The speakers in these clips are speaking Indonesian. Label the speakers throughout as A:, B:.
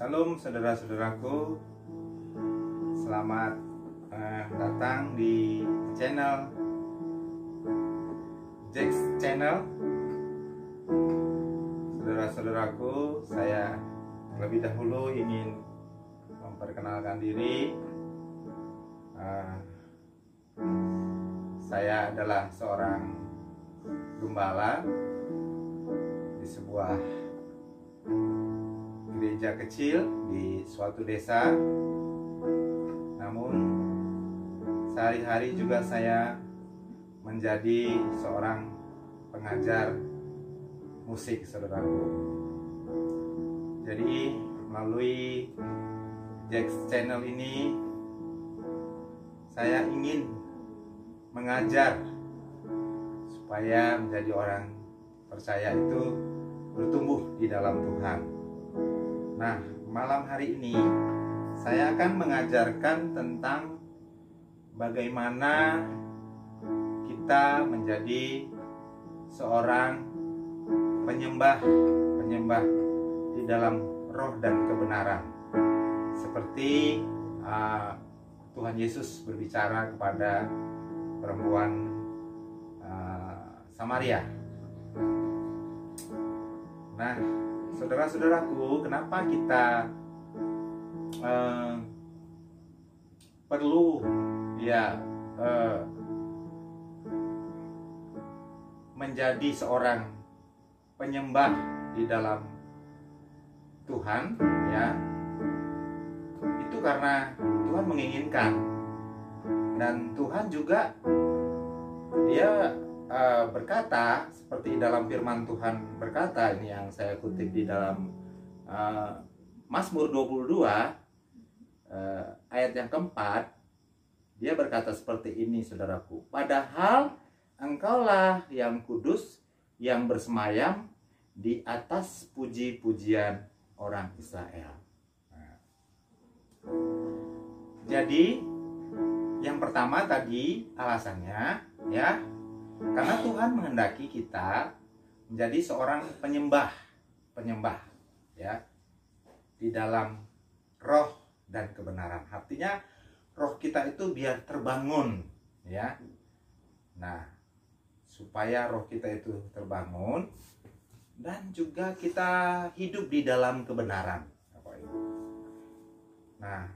A: Salam saudara-saudaraku, selamat datang di channel Jack's Channel. Saudara-saudaraku, saya terlebih dahulu ingin memperkenalkan diri. Saya adalah seorang gembala di sebuah gereja kecil di suatu desa. Namun sehari-hari juga saya menjadi seorang pengajar musik, saudaraku. Jadi melalui Jack's Channel ini saya ingin mengajar supaya menjadi orang percaya itu bertumbuh di dalam Tuhan. Nah, malam hari ini saya akan mengajarkan tentang bagaimana kita menjadi seorang penyembah di dalam roh dan kebenaran. Seperti Tuhan Yesus berbicara kepada perempuan Samaria. Nah, saudara-saudaraku, kenapa kita perlu menjadi seorang penyembah di dalam Tuhan, ya? Itu karena Tuhan menginginkan, dan Tuhan juga Dia berkata seperti dalam firman Tuhan berkata, ini yang saya kutip di dalam Mazmur 22 ayat yang keempat. Dia berkata seperti ini, saudaraku, padahal engkaulah yang kudus, yang bersemayam di atas puji-pujian orang Israel. Jadi yang pertama tadi alasannya, ya, karena Tuhan menghendaki kita menjadi seorang penyembah, ya, di dalam roh dan kebenaran. Artinya roh kita itu biar terbangun, ya. Nah, supaya roh kita itu terbangun dan juga kita hidup di dalam kebenaran. Nah,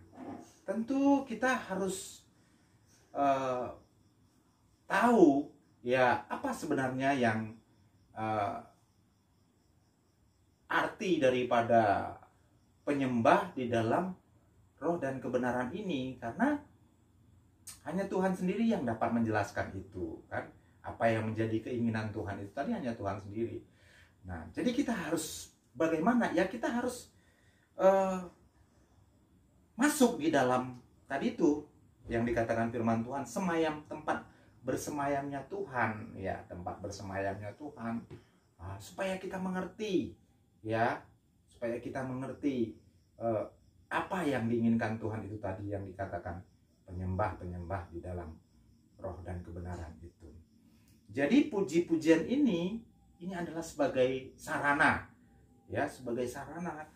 A: tentu kita harus tahu, ya, apa sebenarnya yang arti daripada penyembah di dalam roh dan kebenaran ini, karena hanya Tuhan sendiri yang dapat menjelaskan itu, kan? Apa yang menjadi keinginan Tuhan itu tadi hanya Tuhan sendiri. Nah, jadi kita harus bagaimana? Ya, kita harus masuk di dalam tadi itu yang dikatakan firman Tuhan, semayam, tempat bersemayamnya Tuhan, ya, tempat bersemayamnya Tuhan. Supaya kita mengerti, ya, supaya kita mengerti apa yang diinginkan Tuhan itu tadi yang dikatakan penyembah di dalam roh dan kebenaran itu. Jadi puji-pujian ini adalah sebagai sarana, ya, sebagai sarana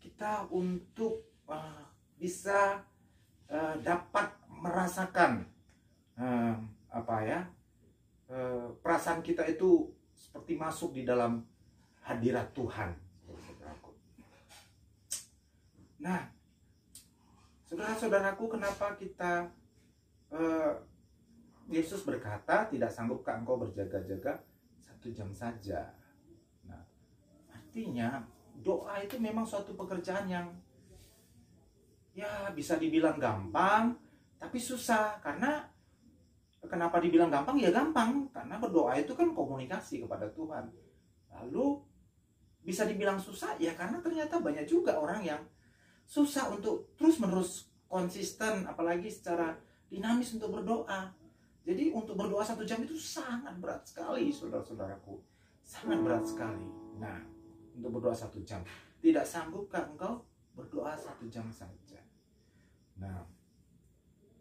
A: kita untuk bisa dapat merasakan perasaan kita itu seperti masuk di dalam hadirat Tuhan. Nah, saudara-saudaraku, kenapa kita Yesus berkata, tidak sanggupkah engkau berjaga-jaga 1 jam saja? Nah, artinya doa itu memang suatu pekerjaan yang, ya, bisa dibilang gampang, tapi susah. Karena kenapa dibilang gampang? Ya gampang, karena berdoa itu kan komunikasi kepada Tuhan. Lalu bisa dibilang susah, ya karena ternyata banyak juga orang yang susah untuk terus-menerus konsisten, apalagi secara dinamis untuk berdoa. Jadi untuk berdoa 1 jam itu sangat berat sekali, saudara-saudaraku. Sangat berat sekali. Nah, untuk berdoa 1 jam. Tidak sanggupkah engkau berdoa 1 jam saja? Nah,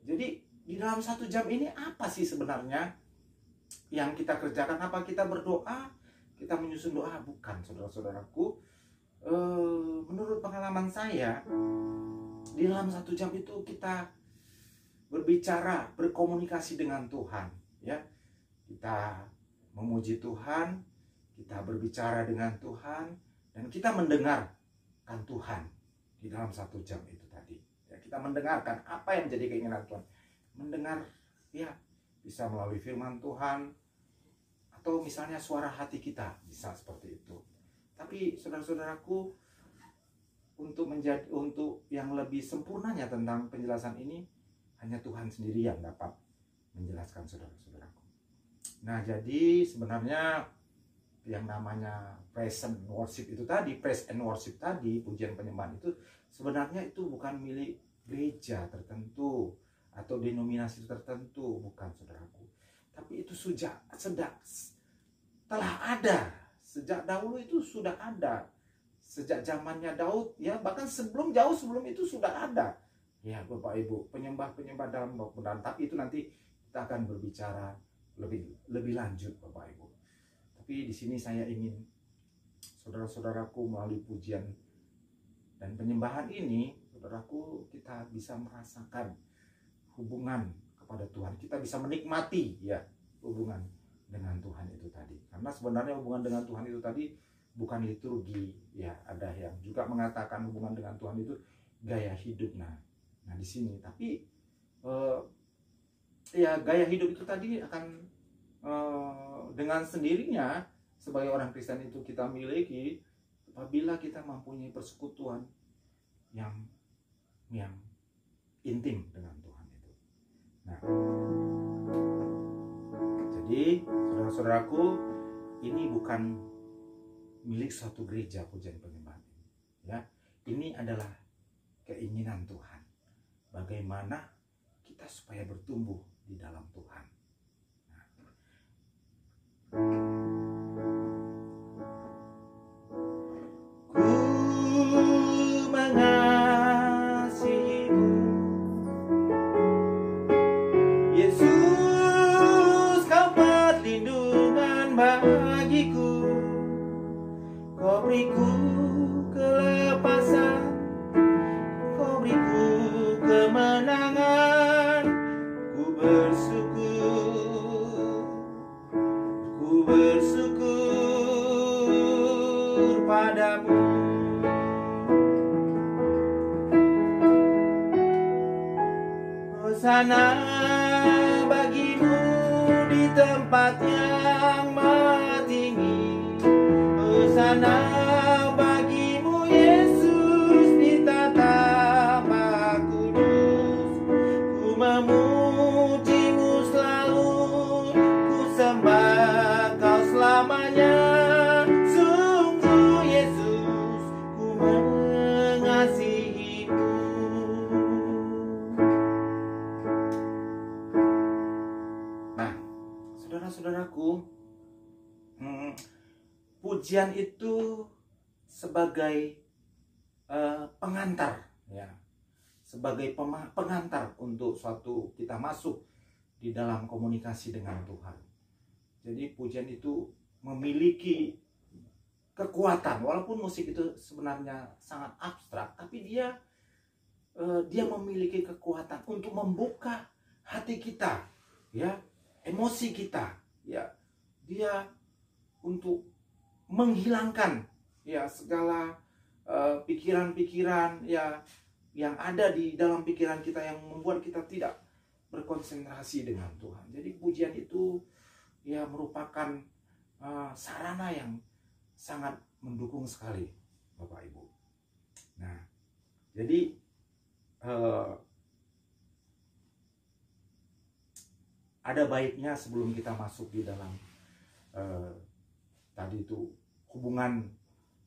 A: jadi di dalam 1 jam ini apa sih sebenarnya yang kita kerjakan? Apa kita berdoa? Kita menyusun doa? Bukan, saudara-saudaraku. menurut pengalaman saya, di dalam 1 jam itu kita berbicara, berkomunikasi dengan Tuhan, ya. Kita memuji Tuhan, kita berbicara dengan Tuhan, dan kita mendengarkan Tuhan di dalam 1 jam itu tadi. Ya, kita mendengarkan apa yang menjadi keinginan Tuhan. Mendengar, ya, bisa melalui firman Tuhan, atau misalnya suara hati kita, bisa seperti itu. Tapi saudara-saudaraku, untuk yang lebih sempurnanya tentang penjelasan ini, hanya Tuhan sendiri yang dapat menjelaskan, saudara-saudaraku. Nah, jadi sebenarnya yang namanya praise and worship itu tadi, praise and worship tadi, pujian penyembahan itu sebenarnya itu bukan milik gereja tertentu atau denominasi tertentu, bukan, saudaraku. Tapi itu telah ada sejak dahulu, itu sudah ada sejak zamannya Daud, ya, bahkan jauh sebelum itu sudah ada, ya, Bapak Ibu, penyembah-penyembah dalam roh benar. Tapi itu nanti kita akan berbicara lebih lanjut, Bapak Ibu. Tapi di sini saya ingin saudara-saudaraku, melalui pujian dan penyembahan ini, saudaraku, kita bisa merasakan hubungan kepada Tuhan. Kita bisa menikmati, ya, hubungan dengan Tuhan itu tadi. Karena sebenarnya hubungan dengan Tuhan itu tadi bukan liturgi, ya. Ada yang juga mengatakan hubungan dengan Tuhan itu gaya hidup. Nah di sini, tapi ya, gaya hidup itu tadi akan dengan sendirinya sebagai orang Kristen itu kita miliki apabila kita mempunyai persekutuan yang intim dengan Tuhan itu. Nah, jadi saudara-saudaraku, ini bukan milik suatu gereja pujian penyembahan, ya. Ini adalah keinginan Tuhan. Bagaimana kita supaya bertumbuh di dalam Tuhan. Nah. Ku mengasihimu, Yesus, Kau perlindungan bagiku. Kau beriku kelepasan, Kau beriku kemenangan. Ku bersyukur padamu. Hosana bagimu di tempat yang maha tinggi. Hosana bagimu Yesus di tatama kudus. Ku memujimu selalu, ku sembah Kau selamanya. Sungguh Yesus, ku mengasihimu. Nah, saudara-saudaraku, pujian itu sebagai pengantar, ya, sebagai pengantar untuk kita masuk di dalam komunikasi dengan Tuhan. Jadi pujian itu memiliki kekuatan, walaupun musik itu sebenarnya sangat abstrak, tapi dia memiliki kekuatan untuk membuka hati kita, ya, emosi kita, ya, dia untuk menghilangkan, ya, segala pikiran-pikiran, ya, yang ada di dalam pikiran kita yang membuat kita tidak berkonsentrasi dengan Tuhan. Jadi pujian itu, ya, merupakan sarana yang sangat mendukung sekali, Bapak Ibu. Nah, jadi ada baiknya sebelum kita masuk di dalam tadi itu hubungan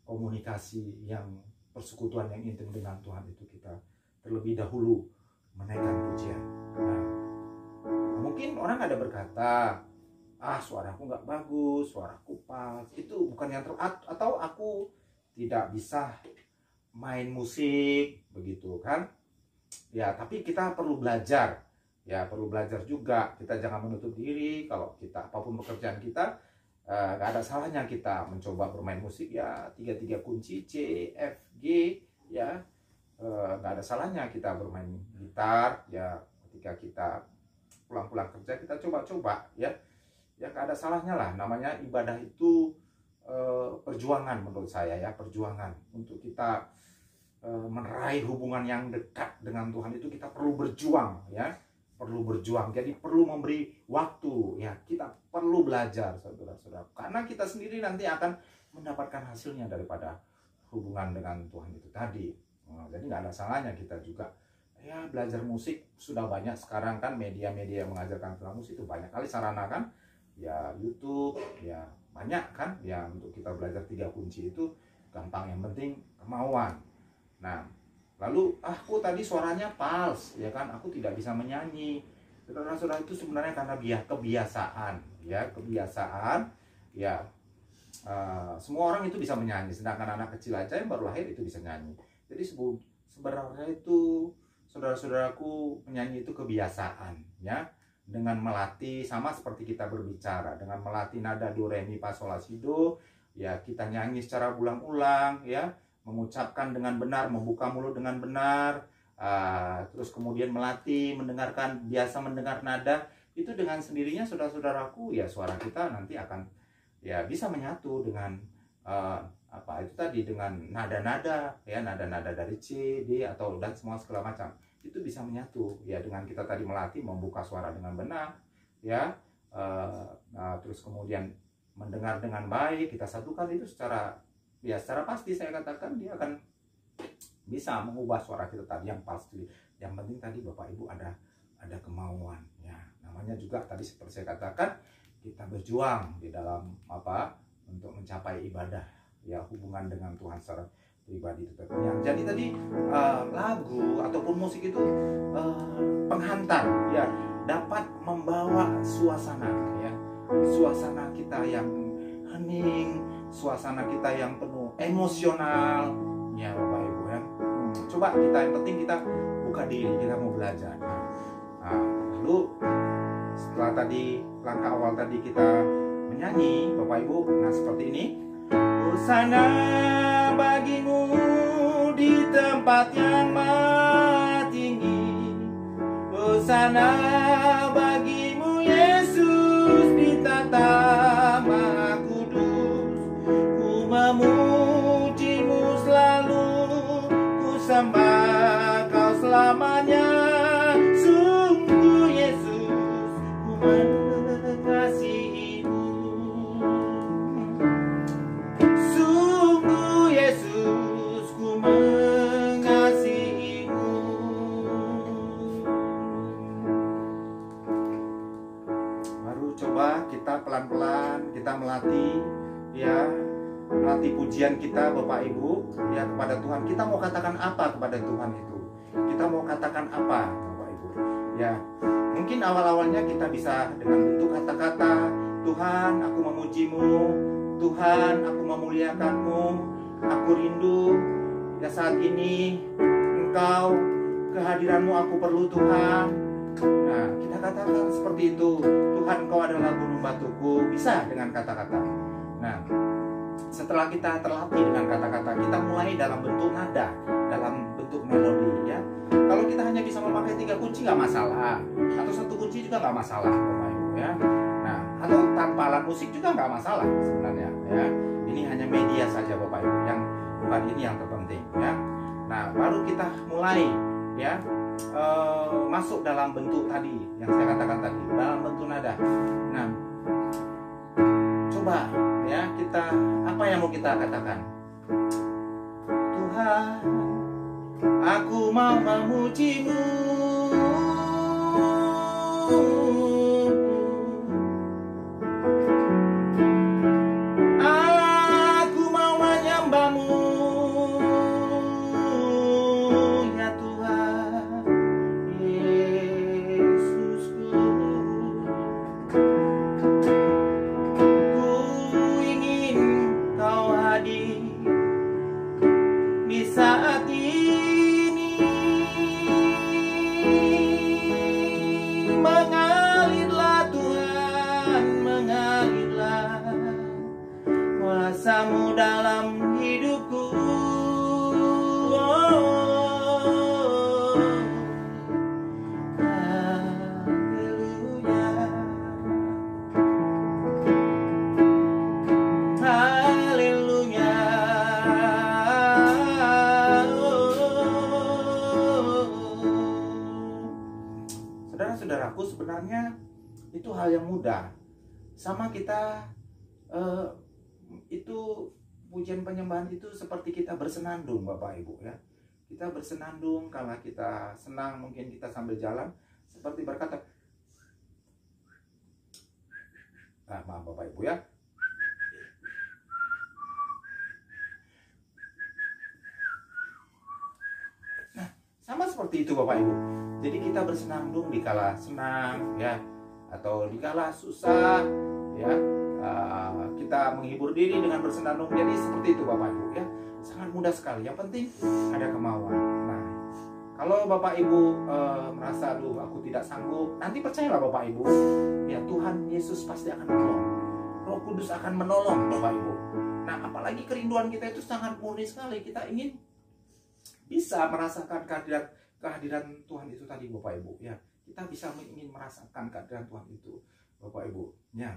A: komunikasi yang persekutuan yang intim dengan Tuhan itu, kita terlebih dahulu menaikkan pujian. Nah, mungkin orang ada berkata, suaraku nggak bagus, suaraku pas, itu bukan yang atau aku tidak bisa main musik, begitu kan? Ya, tapi kita perlu belajar, ya, perlu belajar juga. Kita jangan menutup diri kalau kita apapun pekerjaan kita, nggak ada salahnya kita mencoba bermain musik ya, tiga kunci C, F, G, ya. Nggak ada salahnya kita bermain gitar ya, ketika kita pulang-pulang kerja kita coba-coba ya. Ya nggak ada salahnya lah, namanya ibadah itu perjuangan menurut saya ya, perjuangan untuk kita meraih hubungan yang dekat dengan Tuhan itu kita perlu berjuang ya, perlu berjuang. Jadi perlu memberi waktu ya, kita perlu belajar saudara-saudara, karena kita sendiri nanti akan mendapatkan hasilnya daripada hubungan dengan Tuhan itu tadi. Jadi nggak ada salahnya kita juga ya belajar musik. Sudah banyak sekarang kan media-media yang mengajarkan tentang musik itu banyak kali sarana kan ya, YouTube ya, banyak kan ya untuk kita belajar tiga kunci itu gampang, yang penting kemauan. Nah, lalu aku tadi suaranya fals ya kan, aku tidak bisa menyanyi. Saudara-saudara, itu sebenarnya karena kebiasaan ya, kebiasaan ya. Semua orang itu bisa menyanyi, sedangkan anak kecil aja yang baru lahir itu bisa nyanyi. Jadi sebenarnya itu saudara-saudaraku, menyanyi itu kebiasaan ya, dengan melatih, sama seperti kita berbicara, dengan melatih nada do re mi fa sol la si do ya, kita nyanyi secara ulang-ulang ya, mengucapkan dengan benar, membuka mulut dengan benar, terus kemudian melatih mendengarkan, biasa mendengar nada, itu dengan sendirinya saudara-saudaraku ya, suara kita nanti akan ya bisa menyatu dengan apa itu tadi, dengan nada-nada ya, nada-nada dari C, D atau dan semua segala macam itu bisa menyatu ya, dengan kita tadi melatih membuka suara dengan benar ya, terus kemudian mendengar dengan baik, kita satukan itu secara ya, secara pasti saya katakan dia akan bisa mengubah suara kita tadi yang pasti. Yang penting tadi Bapak Ibu ada kemauan ya, namanya juga tadi seperti saya katakan, kita berjuang di dalam apa, untuk mencapai ibadah ya, hubungan dengan Tuhan secara pribadi itu tentunya. Jadi tadi lagu ataupun musik itu penghantar ya, dapat membawa suasana ya, suasana kita yang hening, suasana kita yang penuh emosional ya Bapak Ibu ya. Coba kita, yang penting kita buka diri, kita mau belajar. Lalu setelah tadi langkah awal tadi kita menyanyi Bapak Ibu, nah seperti ini. Hosana bagimu di tempat yang maha tinggi, hosana bagimu Yesus di tata maha kudus. Ku memujimu selalu, ku sembah kau selamanya. Sungguh Yesus, ku mengasihimu. Sungguh Yesus, ku mengasihimu. Baru coba kita pelan-pelan kita melatih ya, melatih pujian kita Bapak Ibu ya kepada Tuhan. Kita mau katakan apa kepada Tuhan itu? Kita mau katakan apa Bapak Ibu? Ya, mungkin awal-awalnya kita bisa dengan bentuk kata-kata, Tuhan aku memujimu, Tuhan aku memuliakanmu, aku rindu ya saat ini Engkau, kehadiranmu aku perlu Tuhan. Nah, kita katakan seperti itu, Tuhan Engkau adalah gunung batuku, bisa dengan kata-kata. Nah, setelah kita terlatih dengan kata-kata, kita mulai dalam bentuk nada, dalam bentuk melodi ya. Kalau kita hanya bisa memakai 3 kunci nggak masalah, atau 1 kunci juga nggak masalah Bapak Ibu ya. Nah, atau tanpa alat musik juga nggak masalah sebenarnya ya. Ini hanya media saja Bapak Ibu, yang bukan ini yang terpenting ya. Nah, baru kita mulai ya masuk dalam bentuk tadi yang saya katakan tadi, dalam bentuk nada. Nah, coba ya, kita apa yang mau kita katakan? Tuhan, aku mau memujimu. Aku mau menyembahmu ya Tuhan Yesusku. Ku ingin kau hadir di saat ini. saudaraku, sebenarnya itu hal yang mudah. Sama kita itu pujian penyembahan itu seperti kita bersenandung, Bapak Ibu ya. Kita bersenandung kalau kita senang, mungkin kita sambil jalan seperti berkata, nah, maaf Bapak Ibu ya. Nah, sama seperti itu Bapak Ibu. Jadi kita bersenandung dikala senang ya, atau dikala susah ya. Kita menghibur diri dengan bersenandung. Jadi seperti itu Bapak Ibu ya. Sangat mudah sekali. Yang penting ada kemauan. Nah, kalau Bapak Ibu merasa, aduh aku tidak sanggup, nanti percayalah Bapak Ibu, ya Tuhan Yesus pasti akan menolong. Roh Kudus akan menolong Bapak Ibu. Nah, apalagi kerinduan kita itu sangat murni sekali. Kita ingin bisa merasakan kehadiran Tuhan itu tadi Bapak Ibu ya. Kita bisa ingin merasakan kehadiran Tuhan itu Bapak Ibu ya.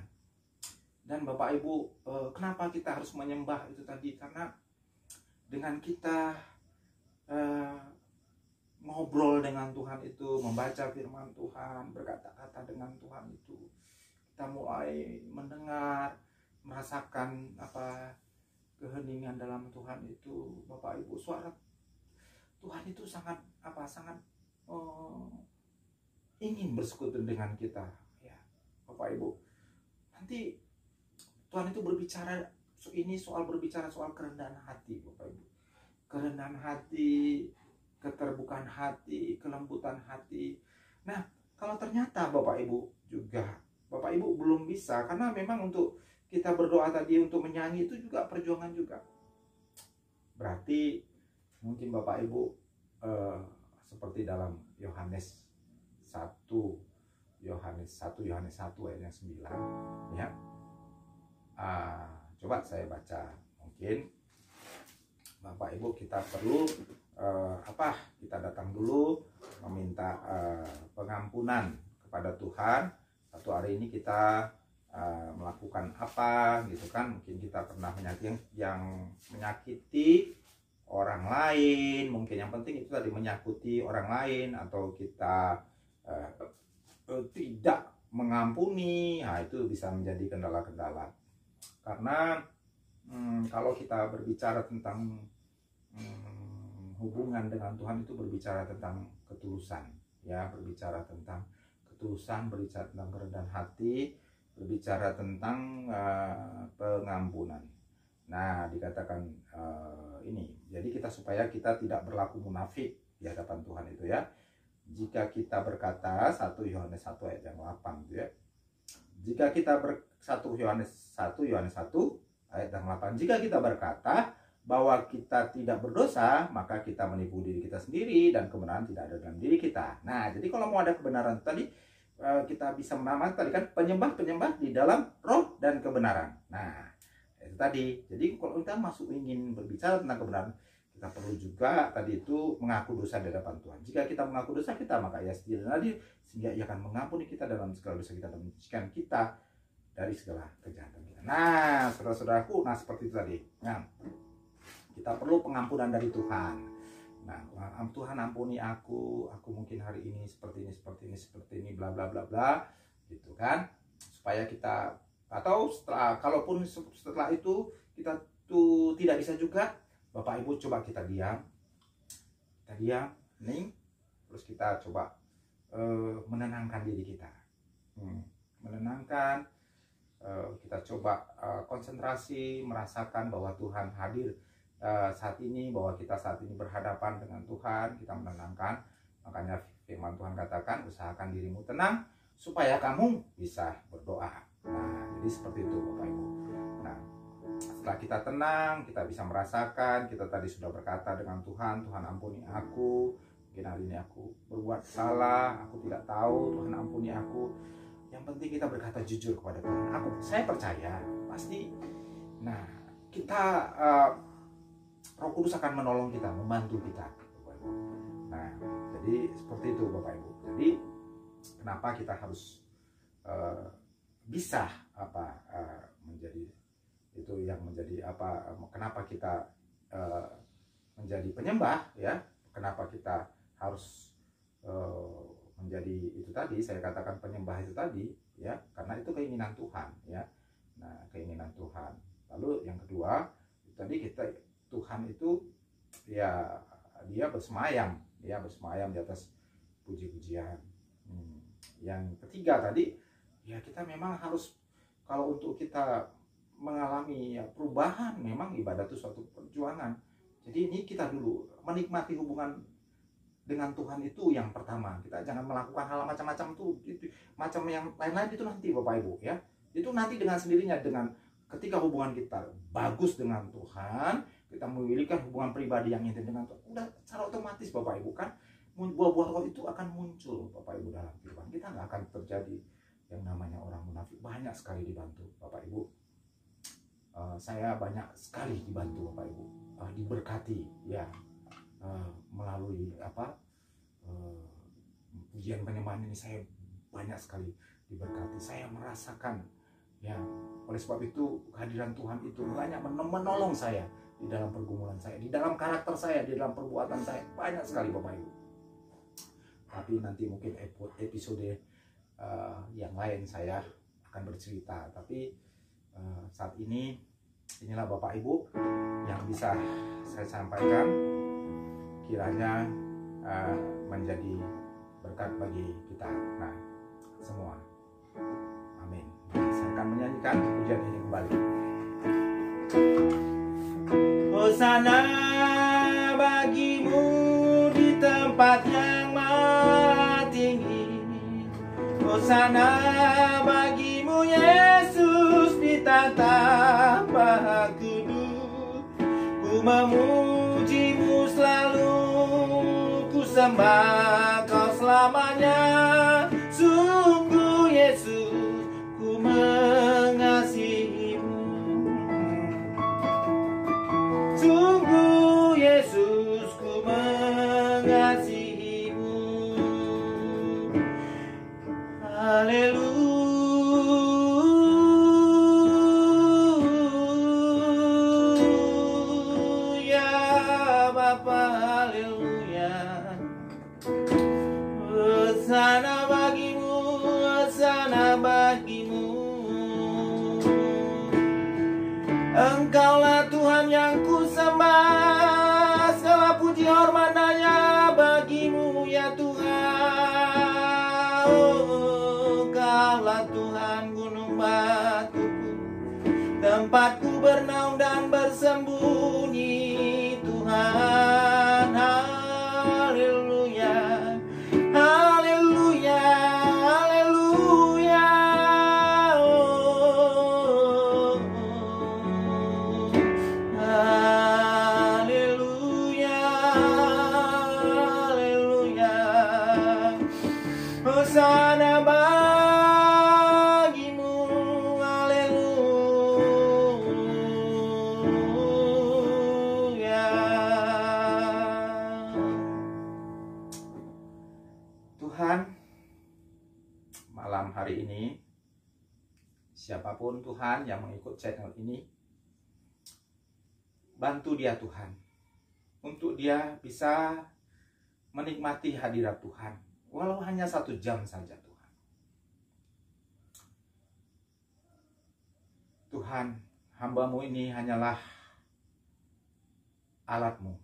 A: Dan Bapak Ibu, kenapa kita harus menyembah itu tadi? Karena dengan kita ngobrol dengan Tuhan itu, membaca firman Tuhan, berkata-kata dengan Tuhan itu, kita mulai mendengar, merasakan apa keheningan dalam Tuhan itu, Bapak Ibu. Suara Tuhan itu sangat ingin bersekutu dengan kita ya, Bapak Ibu. Nanti Tuhan itu berbicara soal kerendahan hati, Bapak Ibu. Kerendahan hati, keterbukaan hati, kelembutan hati. Nah, kalau ternyata Bapak Ibu juga, Bapak Ibu belum bisa, karena memang untuk kita berdoa tadi, untuk menyanyi itu juga perjuangan juga. Berarti mungkin Bapak Ibu seperti dalam Yohanes 1 ayat yang 9 ya. Coba saya baca. Mungkin Bapak Ibu kita perlu kita datang dulu meminta pengampunan kepada Tuhan. Satu hari ini kita melakukan apa gitu kan. Mungkin kita pernah menyakiti orang lain. Mungkin yang penting itu tadi menyakiti orang lain, atau kita tidak mengampuni. Nah, itu bisa menjadi kendala-kendala. Karena kalau kita berbicara tentang hubungan dengan Tuhan, itu berbicara tentang ketulusan ya, berbicara tentang ketulusan, berbicara tentang kerendahan hati, berbicara tentang pengampunan. Nah, dikatakan ini, jadi supaya kita tidak berlaku munafik di hadapan Tuhan itu ya. Jika kita berkata, 1 Yohanes 1 ayat yang 8 gitu ya. Jika kita 1 Yohanes 1 ayat yang 8, jika kita berkata bahwa kita tidak berdosa, maka kita menipu diri kita sendiri dan kebenaran tidak ada dalam diri kita. Nah, jadi kalau mau ada kebenaran tadi, kita bisa menamakan tadi kan penyembah di dalam roh dan kebenaran. Nah, itu tadi. Jadi kalau kita ingin berbicara tentang kebenaran, kita perlu juga tadi itu mengaku dosa di hadapan Tuhan. Jika kita mengaku dosa kita, maka Ia setia dan adil, sehingga Ia akan mengampuni kita dalam segala dosa kita dan menyucikan kita dari segala kejahatan kita. Nah, saudara-saudaraku, seperti itu tadi. Nah, kita perlu pengampunan dari Tuhan. Nah, Tuhan ampuni aku mungkin hari ini seperti ini, bla bla bla bla, gitu kan? Supaya kita, atau kalaupun setelah itu kita tuh tidak bisa juga, Bapak Ibu coba kita diam, hening, terus kita coba menenangkan diri kita, menenangkan, kita coba konsentrasi, merasakan bahwa Tuhan hadir saat ini, bahwa kita saat ini berhadapan dengan Tuhan, kita menenangkan. Makanya firman Tuhan katakan, usahakan dirimu tenang supaya kamu bisa berdoa. Nah, jadi seperti itu Bapak Ibu. Nah, setelah kita tenang, kita bisa merasakan, kita tadi sudah berkata dengan Tuhan, Tuhan ampuni aku, mungkin hari ini aku berbuat salah, aku tidak tahu, Tuhan ampuni aku. Yang penting kita berkata jujur kepada Tuhan. Saya percaya pasti. Nah, kita Roh Kudus akan menolong kita, membantu kita, Bapak Ibu. Nah, jadi seperti itu Bapak Ibu. Jadi kenapa kita harus bisa menjadi itu yang menjadi kenapa kita menjadi penyembah ya? Kenapa kita harus menjadi itu tadi saya katakan penyembah itu tadi ya, karena itu keinginan Tuhan ya. Nah, keinginan Tuhan. Lalu yang kedua tadi Tuhan itu ya dia bersemayam di atas puji-pujian. Yang ketiga tadi ya, kita memang harus, kalau untuk kita mengalami ya, perubahan, memang ibadah itu suatu perjuangan. Jadi ini kita dulu menikmati hubungan dengan Tuhan itu yang pertama. Kita jangan melakukan hal macam-macam itu macam yang lain-lain itu nanti Bapak Ibu ya. Itu nanti dengan sendirinya, dengan ketika hubungan kita bagus dengan Tuhan, kita memiliki hubungan pribadi yang intim dengan Tuhan, udah secara otomatis Bapak Ibu kan buah-buah roh itu akan muncul Bapak Ibu dalam kehidupan kita. Nggak akan terjadi yang namanya orang munafik. Banyak sekali dibantu Bapak Ibu. Saya banyak sekali dibantu Bapak Ibu, diberkati ya, melalui pujian penyembahan ini saya banyak sekali diberkati. Saya merasakan ya, oleh sebab itu kehadiran Tuhan itu banyak menolong saya di dalam pergumulan saya, di dalam karakter saya, di dalam perbuatan saya, banyak sekali Bapak Ibu. Tapi nanti mungkin episode yang lain saya akan bercerita. Tapi saat ini inilah Bapak Ibu yang bisa saya sampaikan, kiranya menjadi berkat bagi kita nah semua. Amin. Saya akan menyanyikan pujian ini kembali. Hosana bagimu di tempat yang maha tinggi. Hosana bagimu Yesus di tata maha kudus. Ku memujimu selalu, ku sembah Kau selamanya. Sungguh Yesus, ku mengasihimu. Sungguh Yesus, ku mengasihimu. Haleluya Bapa, haleluya. Hosana bagimu, hosana bagimu. Engkaulah Tuhan yang ku sembah, segala puji hormat hanya bagimu ya Tuhan. Oh, Engkaulah Tuhan gunung batuku, tempatku bernaung dan bersembunyi Tuhan. Haleluya, haleluya, haleluya. Oh, haleluya, haleluya. Hosana bagimu, haleluya. Tuhan, malam hari ini siapapun Tuhan yang mengikut channel ini, bantu dia Tuhan, untuk dia bisa menikmati hadirat Tuhan, walau hanya 1 jam saja Tuhan. Tuhan, hamba-Mu ini hanyalah alat-Mu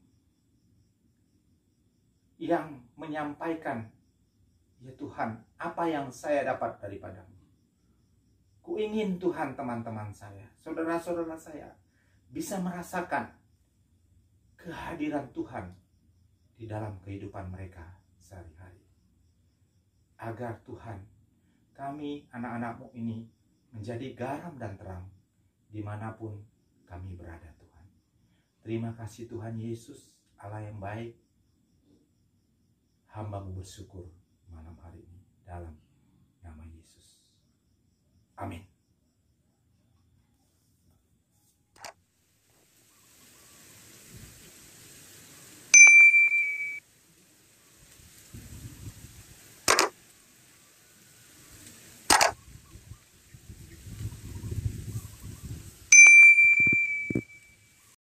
A: yang menyampaikan, ya Tuhan, apa yang saya dapat daripada-Mu. Ku ingin Tuhan teman-teman saya, saudara-saudara saya bisa merasakan kehadiran Tuhan di dalam kehidupan mereka sehari-hari. Agar Tuhan, kami anak-anak-Mu ini menjadi garam dan terang dimanapun kami berada Tuhan. Terima kasih Tuhan Yesus, Allah yang baik. Hamba-Mu bersyukur malam hari ini dalam